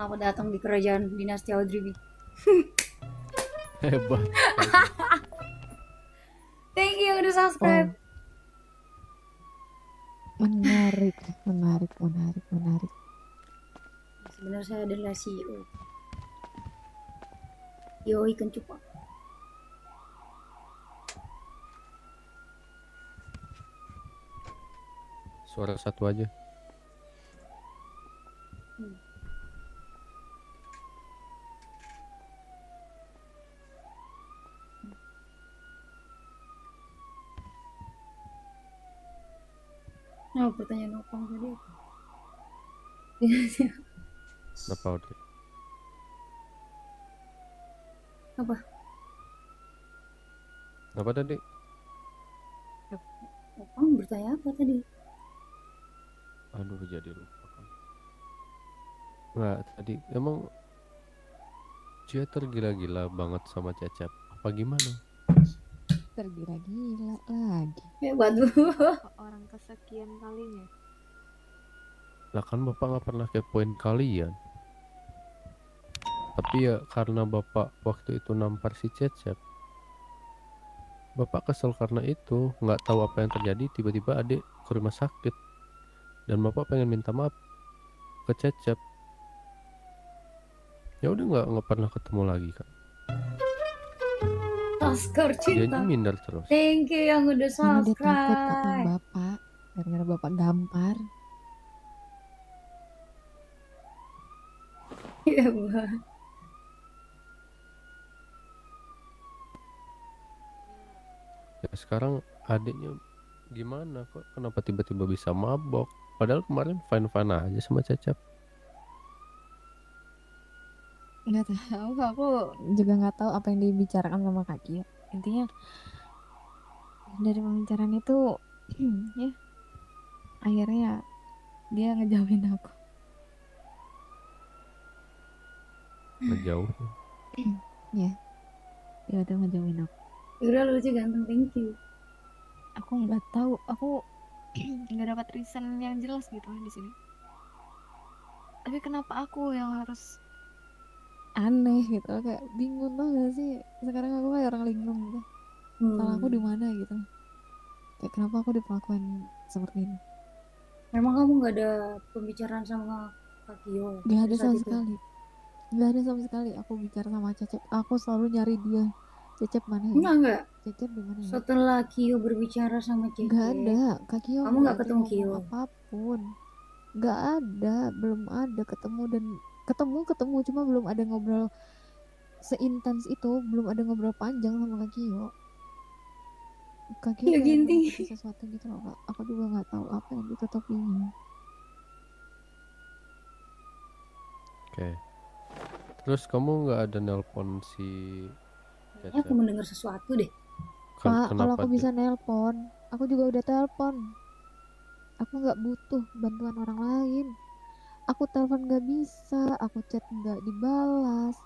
Selamat datang di kerajaan dinasti Audrey. Hebat. Thank you udah subscribe. Menarik. Sebenarnya saya adalah CEO. CEO ikan cupang. Suara satu aja. Oh, pertanyaan opang tadi apa? Kenapa Audrey? Apa? Apa tadi? Opang bertanya apa tadi? Aduh, jadi lupa kan. Nggak, tadi emang Cia tergila-gila banget sama Cecep. Apa gimana? Tergila-gila lagi. Hebat bu. Orang kesekian kalinya. Lah kan bapak nggak pernah kepoin kalian. Tapi ya karena bapak waktu itu nampar si Cecep. Bapak kesel karena itu, nggak tahu apa yang terjadi. Tiba-tiba adik ke rumah sakit dan bapak pengen minta maaf ke Cecep. Ya udah nggak pernah ketemu lagi kan. Oscar Dia cinta. minder terus. Thank you yang udah Karena dia takut sama subscribe. bapak. Gara-gara bapak gampar. Iya bu. Ya sekarang adiknya gimana kok? Kenapa tiba-tiba bisa mabok? Padahal kemarin fine-fine aja sama Cecep. Nggak tahu, aku juga nggak tahu apa yang dibicarakan sama Kak Kio. Intinya dari pembicaraan itu ya akhirnya dia ngejauhin aku. Ngejauh. Ya, dia udah ngejauhin aku. Udah lucu ganteng, thank you. Aku nggak tahu, aku nggak dapat reason yang jelas gitu di sini. Tapi kenapa aku yang harus aneh gitu, kayak bingung tau gak sih? Sekarang aku kayak orang linglung gitu. Salah aku di mana gitu? Kayak kenapa aku diperlakukan seperti ini? Memang kamu nggak ada pembicaraan sama Kak Kio? Gak ada sama itu? sekali. Gak ada sama sekali aku bicara sama Cecep. Aku selalu nyari dia. Cecep mana ya? Enggak. Cecep di mana ya? Setelah Kio berbicara sama Cecep. Gak ada. Kak Kio kamu nggak ketemu Kio? Apapun. Gak ada. Belum ada ketemu dan ketemu cuma belum ada ngobrol seintens itu. Belum ada ngobrol panjang sama Kak Kio. Kak Kio Ya, kayak Ginting. menutupi sesuatu gitu loh Kak. Aku juga gak tahu apa yang ditutupinya. Oke. Terus kamu nggak ada nelpon si Kayaknya aku mendengar sesuatu deh. Pak, kalau Kenapa aku bisa nelpon, aku juga udah telepon. Aku nggak butuh bantuan orang lain. Aku telepon nggak bisa, aku chat nggak dibalas.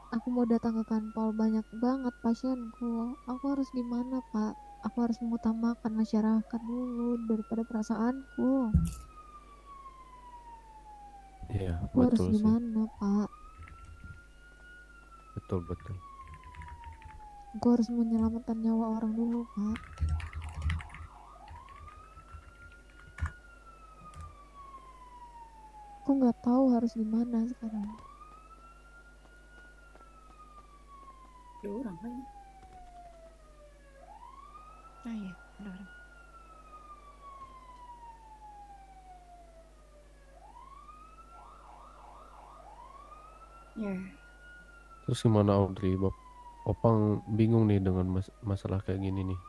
Aku mau datang ke kantor banyak banget pasienku. Aku harus gimana Pak? Aku harus mengutamakan masyarakat dulu daripada perasaanku. Iya, Aku betul harus sih. gimana Pak? Betul. Aku harus menyelamatkan nyawa orang dulu Pak. Aku nggak tahu harus gimana sekarang. Ada orang kayaknya. Ah iya, ada orang. Ya. Terus gimana Audrey? Opang bingung nih dengan masalah kayak gini nih.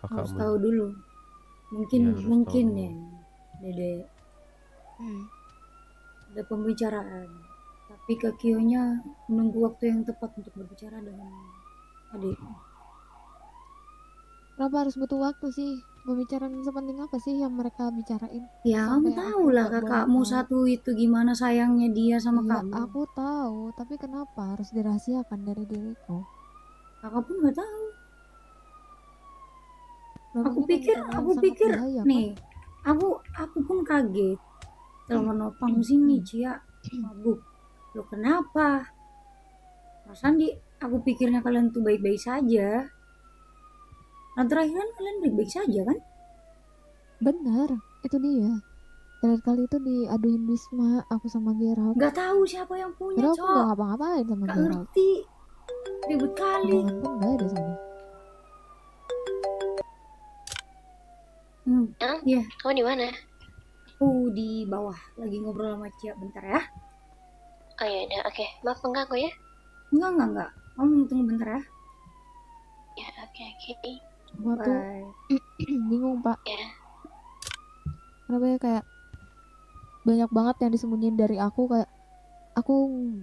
Harus Kakakmu. tahu dulu. Mungkin Iya, harus tahu dulu. ya, Dede. Ada pembicaraan. Tapi Kak Kio-nya menunggu waktu yang tepat untuk berbicara dengan adik. Kenapa harus butuh waktu sih? Pembicaraan sepenting apa sih yang mereka bicarain? Ya, kamu Sampai tahu aku lah nggak boleh kakakmu tahu. satu itu gimana sayangnya dia sama Iya, kamu. aku tahu, tapi kenapa harus dirahasiakan dari diriku? Kakak pun nggak tahu. Loh, Aku ini pikir pembicaraan yang sangat bahaya, nih, Pak. aku pun kaget. Telepon opang Hmm. sini, Cia. Mabuk. Lo kenapa? Perasaan aku pikirnya kalian tuh baik-baik saja. Nah terakhir kan kalian baik-baik saja kan? Bener, itu dia. Terakhir kali itu diaduin Bisma, aku sama Gerald. Gak tahu siapa yang punya, Padahal aku nggak Cok. ngapa-ngapain sama Gak Gerald. ngerti. Ribet kali. Hubungan pun gak ada soalnya. Iya, Kamu di mana? aku di bawah lagi ngobrol sama Cia bentar ya. Oh ya udah, oke. Maaf mengganggu ya? Enggak. Kamu tunggu bentar ya. Ya, oke. Gua tuh Bye. bingung, Pak. Ya. Kenapa ya kayak banyak banget yang disembunyiin dari aku, kayak aku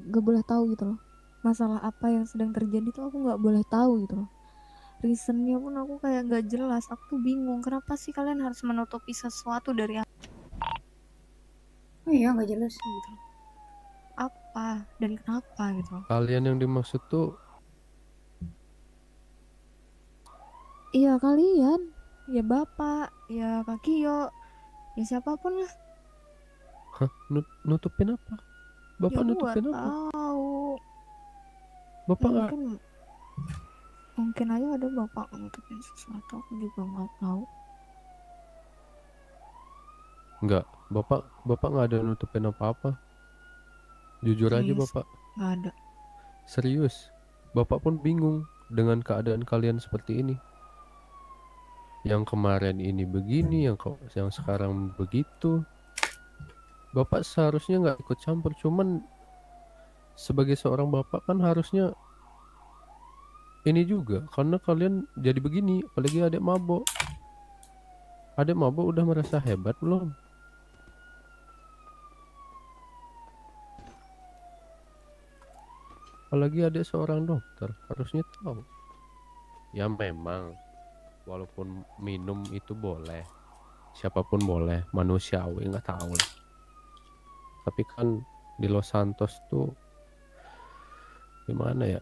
gak boleh tahu gitu loh. Masalah apa yang sedang terjadi tuh aku gak boleh tahu gitu loh. Reasonnya pun aku kayak gak jelas. Aku tuh bingung, kenapa sih kalian harus menutupi sesuatu dari aku Oh iya, gak jelas. gitu loh. Apa dan kenapa gitu loh. Kalian yang dimaksud tuh Iya kalian, ya bapak, ya Kak Kio, ya siapapun lah. nutupin apa? Bapak Ya aku nutupin gak apa? tahu. Bapak Ya, nggak mungkin aja ada bapak nutupin sesuatu, aku juga nggak tahu. nggak bapak nggak ada nutupin apa-apa. Jujur aja Serius, bapak. nggak ada. Serius. Bapak pun bingung dengan keadaan kalian seperti ini. Yang kemarin ini begini, yang sekarang begitu. Bapak seharusnya nggak ikut campur, cuman sebagai seorang bapak kan harusnya ini juga, karena kalian jadi begini, apalagi adik mabok. Adik mabok udah merasa hebat belum? Apalagi adik seorang dokter, harusnya tahu. Ya memang, walaupun minum itu boleh, siapapun boleh, manusiawi, nggak tahu lah. Tapi kan di Los Santos tuh gimana ya?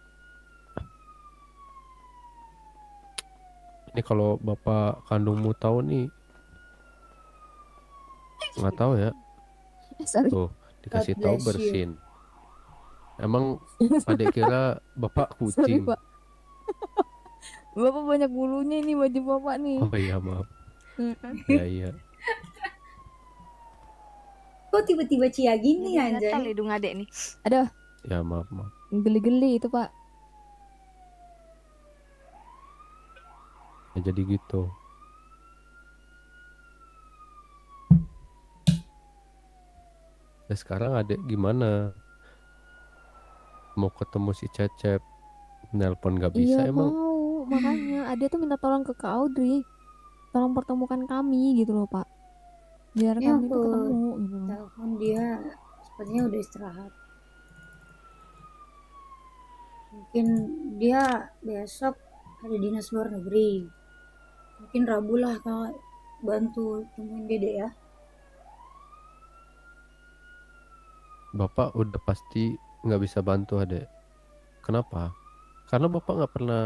Ini kalau bapak kandungmu tahu nih, nggak tahu ya. Sorry. Tuh God dikasih tahu bless you. bersin. Emang adik kira bapak Sorry kucing. pak, bapak banyak bulunya ini baju bapak nih. Oh iya maaf. Iya. Kok tiba-tiba Cia gini Jadi gatal anjay? hidung adek nih. Aduh, Ya maaf. geli-geli itu pak. Ya jadi gitu. Ya sekarang adik gimana? Mau ketemu si Cecep, nelpon gak bisa Iya emang? mau, makanya ada tuh minta tolong ke Kak Audrey, tolong pertemukan kami gitu loh pak, biar Ya kami tuh aku ketemu gitu loh. telepon dia, sepertinya udah istirahat. Mungkin dia besok ada dinas luar negeri. Mungkin Rabu lah kak bantu temuin Dede ya. Bapak udah pasti nggak bisa bantu adik. Kenapa? Karena bapak nggak pernah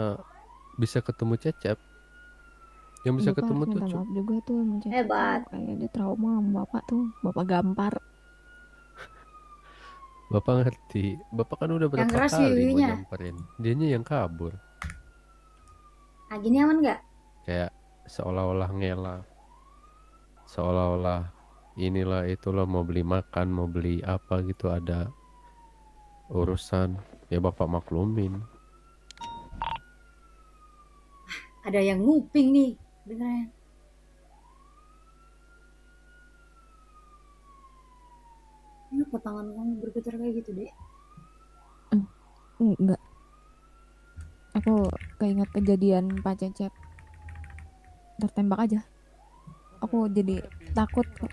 bisa ketemu Cecep. Yang bisa Bapak ketemu harus tuh minta maaf juga tuh sama Cecep Hebat. tuh, kayak dia trauma sama bapak tuh, bapak gampar. Bapak ngerti. Bapak kan udah Yang berapa keras kali mau yuyunya. nyamperin. Dianya yang kabur. Ah gini aman nggak? Kayak seolah-olah ngelak. Seolah-olah inilah itulah mau beli makan, mau beli apa gitu ada urusan. Ya bapak maklumin. Ada yang nguping nih. Dengerin. Kenapa tangan kamu bergetar kayak gitu deh? Enggak, aku keinget kejadian Pak Cecep tertembak aja, aku jadi takut kok.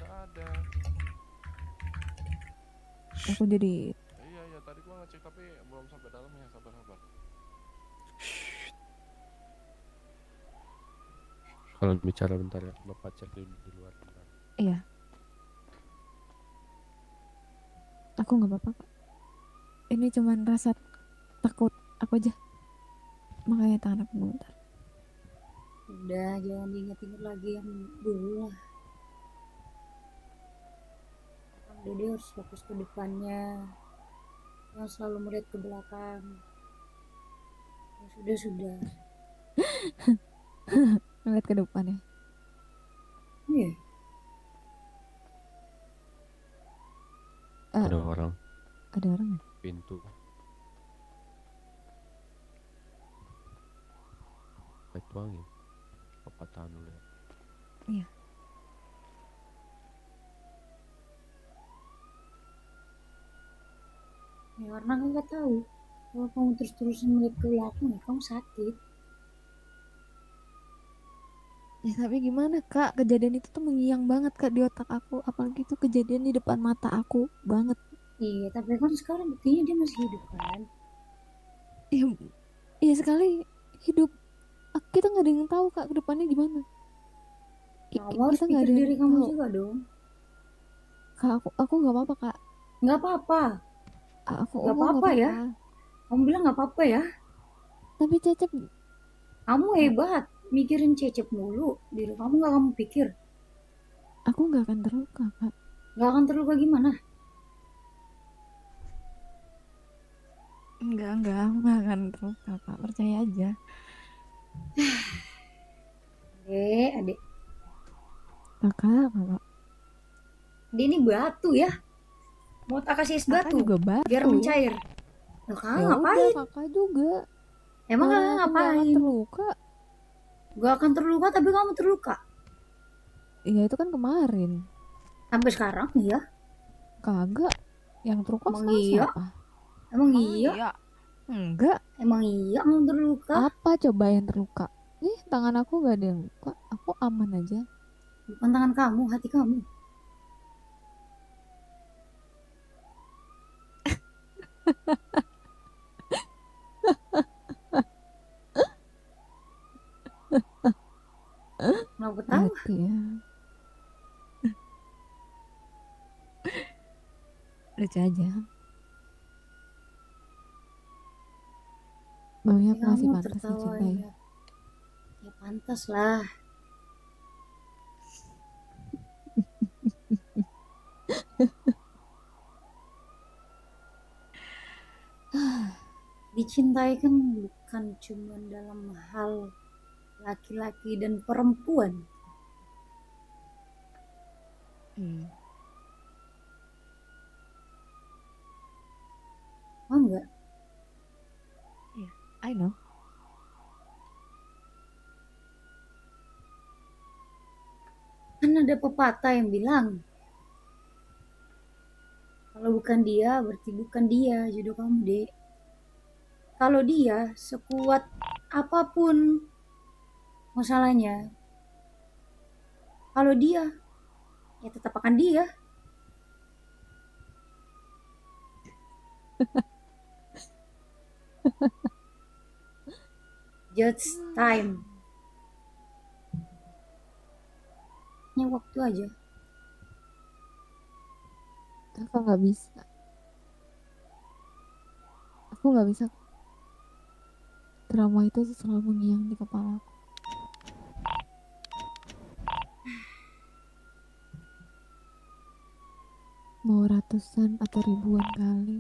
Aku jadi Iya tadi gua ngecek tapi belum sampai dalamnya, sabar. Kalau bicara bentar ya, bapak cek di luar bentar. iya, aku nggak apa-apa kok. Ini cuman rasa takut aku aja, makanya tangan aku gemetar. Udah jangan diinget-inget lagi yang dulu lah. Jadi harus fokus ke depannya, jangan selalu melihat ke belakang. Ya sudah. Ngeliat ke depan ya. Iya. Eh, Ada orang ada orang ya? pintu. Kayak tuangin. Pepatah dulu ya. Iya. Ya karena kakak tahu kalau kamu terus-terusan melihat ke belakang, ya kamu sakit. Ya tapi gimana kak, kejadian itu tuh mengiang banget kak di otak aku. Apalagi itu kejadian di depan mata aku banget. Iya, tapi kan sekarang buktinya dia masih hidup kan. Iya, iya sekali hidup. Kita nggak ada yang tahu kak ke depannya gimana. Nah, kamu harus Kita nggak pikir ada yang diri kamu tahu. juga dong. Kak, aku nggak apa-apa kak. Nggak apa-apa, nggak Aku nggak apa-apa ya. apa-apa. Kamu bilang nggak apa-apa ya. Tapi Cecep, Kamu hebat, mikirin Cecep mulu. Diri kamu nggak kamu pikir. aku nggak akan terluka kak. Nggak akan terluka gimana? Enggak, aku nggak akan terluka kak. Percaya aja. Adik. Kakak. Dia ini batu ya. Mau tak kasih es Kakak batu juga batu. biar mencair. Loh, kakak Ya udah, ngapain? kakak juga. Emang kakak Orang aku nggak akan ngapain? terluka. Gak akan terluka tapi kamu terluka. Ya itu kan kemarin. Sampai sekarang ya. Kagak. Yang terluka Emang sekarang iya? siapa? Emang iya? Enggak. Emang iya kamu terluka? Apa coba yang terluka? Nih, tangan aku nggak ada yang luka. Aku aman aja. Bukan tangan kamu, hati kamu. Kenapa tahu? Hati ya. Lucu aja. Baunya aku masih Kamu pantas tertawa dicintai. ya. Ya pantas lah. Dicintai kan bukan cuma dalam hal laki-laki dan perempuan. Oh enggak? I know. Kan ada pepatah yang bilang, kalau bukan dia, berarti bukan dia jodoh kamu, Dek. Kalau dia sekuat apapun masalahnya, kalau dia, ya tetap akan dia. Just time. Hanya waktu aja. Aku nggak bisa. Aku nggak bisa. Trauma itu selalu mengiang di kepala aku. Mau ratusan atau ribuan kali.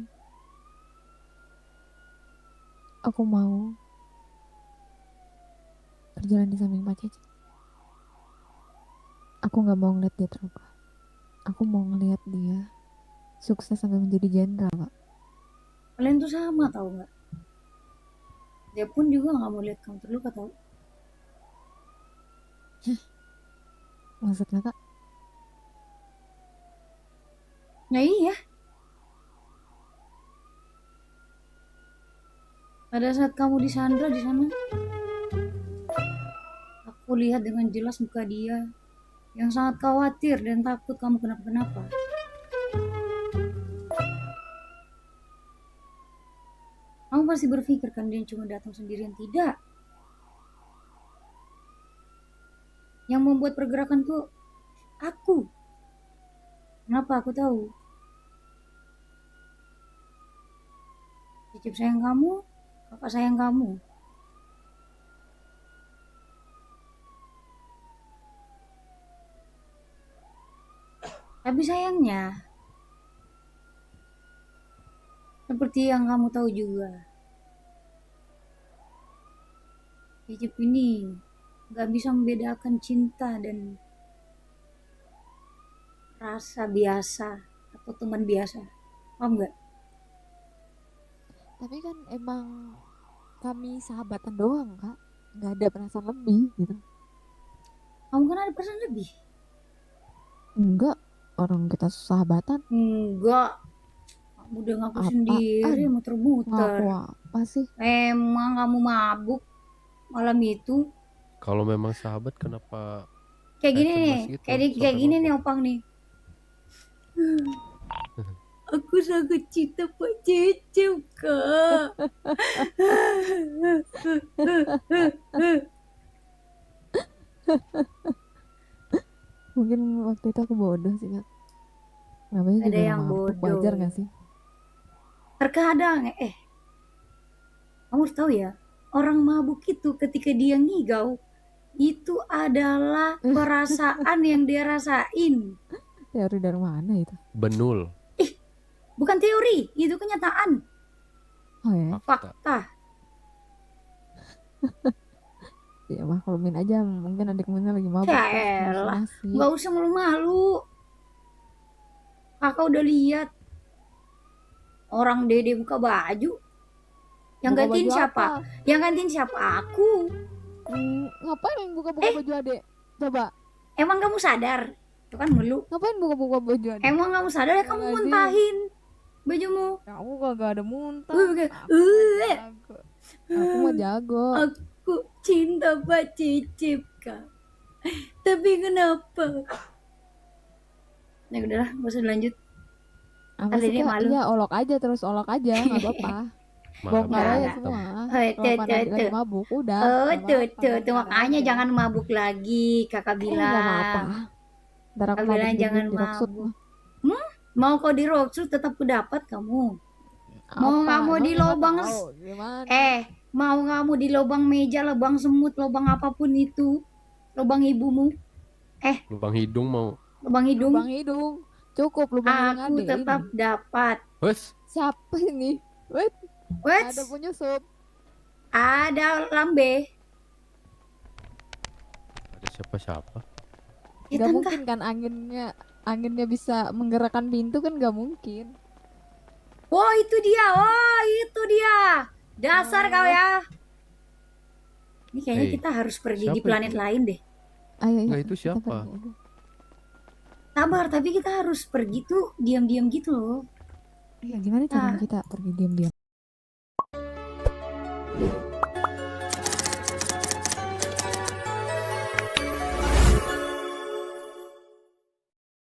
Aku mau berjalan di samping Pak Cece. Aku nggak mau ngeliat dia terluka. Aku mau ngeliat dia sukses sampai menjadi jenderal, Kak. Kalian tuh sama tau nggak? Dia pun juga nggak mau lihat kamu terluka tau. Maksudnya Kak? Nah iya. Pada saat kamu disandra di sana, aku lihat dengan jelas muka dia yang sangat khawatir dan takut kamu kenapa-kenapa. Kamu pasti berpikir kan dia cuma datang sendirian, tidak. Yang membuat pergerakan tuh aku. Kenapa aku tahu? Cicip sayang kamu, kakak sayang kamu. Tapi sayangnya, Seperti yang kamu tahu juga, Cicip ini gak bisa membedakan cinta dan rasa biasa atau teman biasa. Paham gak? Tapi kan emang kami sahabatan doang, Kak. Nggak ada perasaan lebih gitu. Kamu kan ada perasaan lebih? Enggak, orang kita sahabatan. Enggak. Kamu udah ngaku Apaan? sendiri, Ngaku muter-muter. apa sih? Emang kamu mabuk malam itu? Kalau memang sahabat kenapa Kayak gini cemas nih, gitu kayak sampai gini nih mabuk? Opang nih. Aku sangat cinta Pak Cicip, Kak. Mungkin waktu itu aku bodoh sih, Kak. Namanya Ada juga yang mabuk, bodoh. wajar gak sih? Terkadang, kamu harus tahu ya, orang mabuk itu ketika dia ngigau, itu adalah perasaan yang dia rasain. Teori dari mana itu? Benul, Bukan teori, itu kenyataan, Oh ya, fakta. fakta. ya maklumin aja. Mungkin adikmu lagi mabuk Ya terus elah, ngasih. nggak usah malu-malu. Kakak udah lihat orang Dede buka baju. Yang Buka gantiin baju siapa? apa? Yang gantiin siapa? Aku. Ngapain buka-buka baju adek? Coba, Emang kamu sadar? Itu kan melu. ngapain buka-buka baju adek? Emang kamu sadar ya kamu Astagfirullahaladzim. muntahin bajumu? Aku kagak ada muntah. Bukan. Aku mah jago. Aku mah jago. Aku cinta Pak Cicip, Kak. Tapi kenapa? Nah udahlah, gak usah lanjut. Apa Kali sih, ini Kak? malu. Iya, olok aja terus olok aja, nggak apa-apa. Bongkar Enggak, aja enggak. semua. Hei, Kalau tuh, Panadi tuh, lagi tuh. mabuk, udah. Oh, nggak tuh, apa-apa, tuh, tuh, bongkar makanya aja. jangan mabuk lagi, kakak Nggak apa-apa. bilang. Ntar aku Kakak mabuk bilang jangan diem di Rocksuit mabuk. mah. Mau kau di roadshow tetap kudapat kamu. Mau Apa? nggak mau Emang di nggak lubang tahu gimana? mau nggak mau di lubang meja, lubang semut, lubang apapun itu, lubang ibumu, Lubang hidung mau. lubang hidung, Lubang hidung. Cukup lubang hidung aku adek tetap ini. dapat. Wes, Siapa ini? Wait, Wait, ada penyusup. ada lambe. ada siapa-siapa? Ya, Gak tante. mungkin kan anginnya bisa menggerakkan pintu kan gak mungkin. Wah, itu dia. Dasar kau ya. Ini kayaknya Hei, kita harus pergi di siapa planet itu? lain deh. Ayo, Nggak, itu kita siapa? pergi aja. Sabar, tapi kita harus pergi tuh diam-diam gitu loh. Iya, gimana caranya Nah. kita pergi diam-diam?